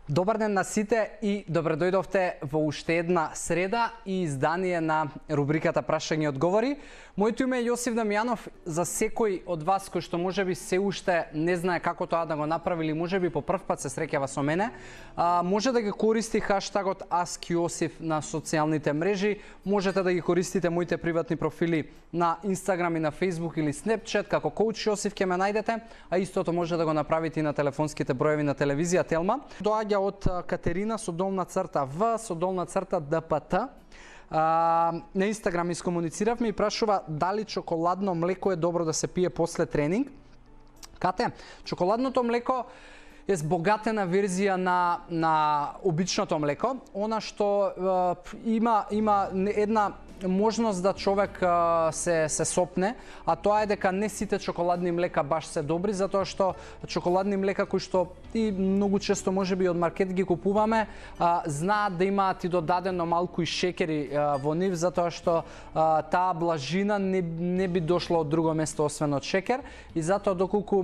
Добар ден на сите и добре дојдовте во уште една среда и издание на рубриката Прашања и одговори. Моето име е Јосиф Дамјанов. За секој од вас кој што можеби се уште не знае како тоа да го направи или можеби по прв пат се среќава со мене, може да ги користи хаштагот AskJosif на социјалните мрежи. Можете да ги користите моите приватни профили на Instagram и на Facebook или Snapchat како Коуч Јосиф ќе ме најдете, а истото може да го направите и на телефонските броеви на телевизија Телма. Доаѓа од Катерина со долна црта В, со долна црта ДПТ. На Инстаграм искомунициравме и прашува дали чоколадно млеко е добро да се пие после тренинг. Кате, чоколадното млеко е збогатена верзија на обичното млеко. Она што има една можност да човек се сопне, а тоа е дека не сите чоколадни млека баш се добри, затоа што чоколадни млека кои што и многу често можеби од маркет ги купуваме, знаат да имаат и додадено малку и шекери во нив, затоа што таа блажина не би дошла од друго место освен од шекер, и затоа доколку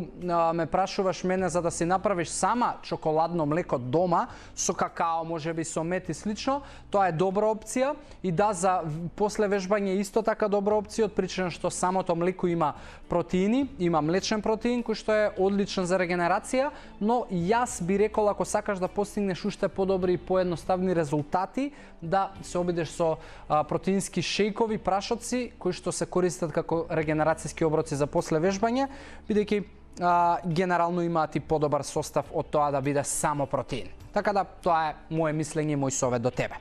ме прашуваш мене за да си направиш сама чоколадно млеко дома со какао, можеби со мед и слично, тоа е добра опција, и да, за после вежбање исто така добра опција од причина што самото млеко има протеини, има млечен протеин кој што е одличен за регенерација, но јас би рекол ако сакаш да постигнеш уште подобри и поедноставни резултати, да се обидеш со протеински шејкови, прашоци кои што се користат како регенерацијски оброци за после вежбање, бидејќи генерално имаат и подобар состав од тоа да биде само протеин. Така да тоа е моje мислење и мој совет до тебе.